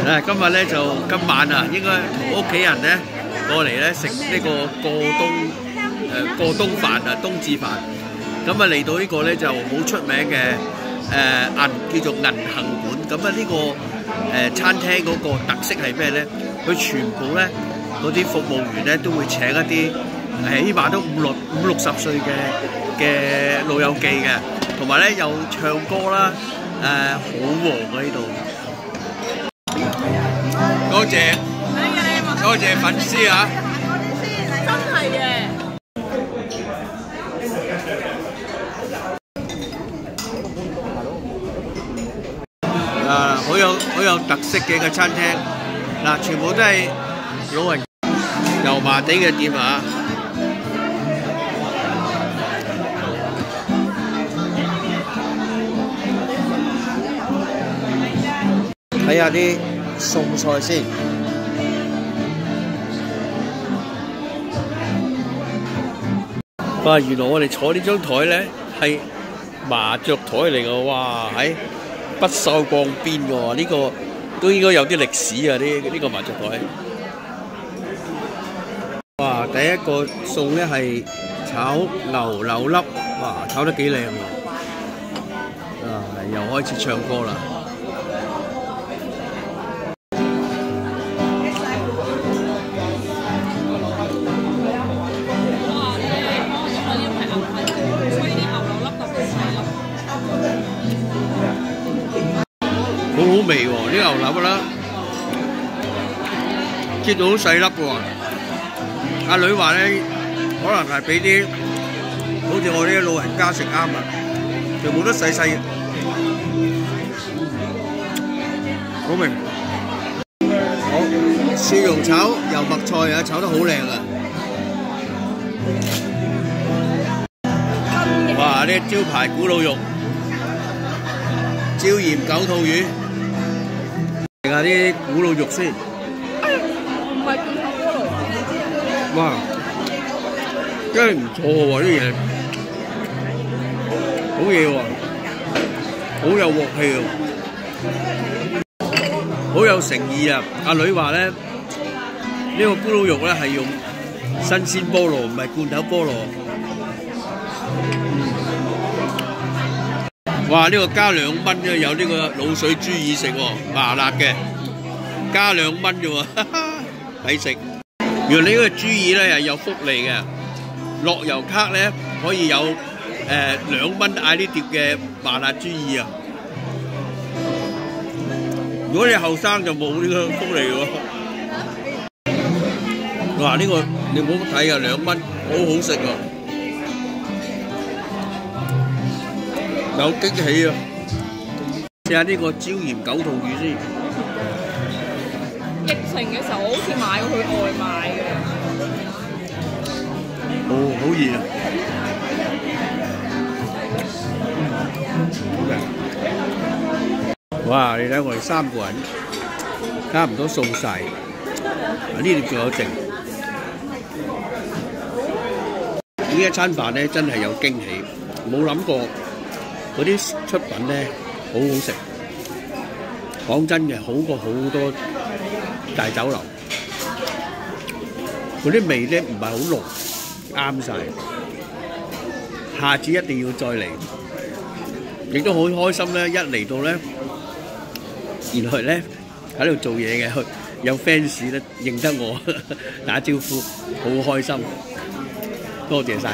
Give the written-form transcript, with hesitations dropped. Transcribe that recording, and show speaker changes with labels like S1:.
S1: 今日咧就今晚啊，應該同屋企人咧過嚟咧食呢個過冬飯啊，冬至飯。咁啊嚟到呢個咧就好出名嘅叫做銀杏館。咁啊呢個餐廳嗰個特色係咩咧？佢全部咧嗰啲服務員咧都會請一啲起碼都五六十歲嘅老友記嘅，同埋咧又唱歌啦，好旺啊呢度。多謝粉絲啊！
S2: 真係嘅。
S1: 好有特色嘅一個餐廳，嗱，全部都係老人油麻地嘅店啊！睇下啲餸菜先。哇！原來我哋坐呢張台咧係麻雀台嚟㗎，哇！喺不鏽鋼邊㗎，呢個都應該有啲歷史啊！呢個麻雀台。哇！第一個餸咧係炒牛柳粒，哇！炒得幾靚喎！又開始唱歌啦。好好味喎！啲牛柳啦，切到好細粒喎。阿女話咧，可能係俾啲好似我啲老人家食啱啊，全部都細細。好味。好，蒜蓉炒油麥菜啊，炒得好靚啊！哇！呢招牌古老肉。椒鹽九肚魚，食下啲古老肉先。
S2: 唔係罐頭菠蘿。
S1: 哇！真係唔錯喎啲嘢，好嘢喎，好有鑊氣喎，好有誠意啊！阿女話咧，呢個咕嚕肉咧係用新鮮菠蘿，唔係罐頭菠蘿。哇！呢個加2蚊啫，有呢個滷水豬耳食喎，麻辣嘅，加2蚊啫喎，抵食。原來呢個豬耳咧係有福利嘅，樂悠卡咧可以有2蚊嗌呢碟嘅麻辣豬耳啊！如果你後生就冇呢個福利喎。哇！呢個你唔好睇啊，2蚊，好好食啊！有驚喜啊！試下呢個椒鹽九肚魚先。
S2: 疫情嘅時候，我好似買過佢外賣嘅。
S1: 哦，好熱啊！哇！你睇我哋3個人，差唔多掃晒。呢碟仲有剩。呢一餐飯咧真係有驚喜，冇諗過。嗰啲出品咧好好食，講真嘅好過好多大酒樓。嗰啲味咧唔係好濃，啱晒。下次一定要再嚟，亦都好開心咧！一嚟到咧，原來咧喺度做嘢嘅有 fans 咧認得我打招呼，好開心，多謝晒。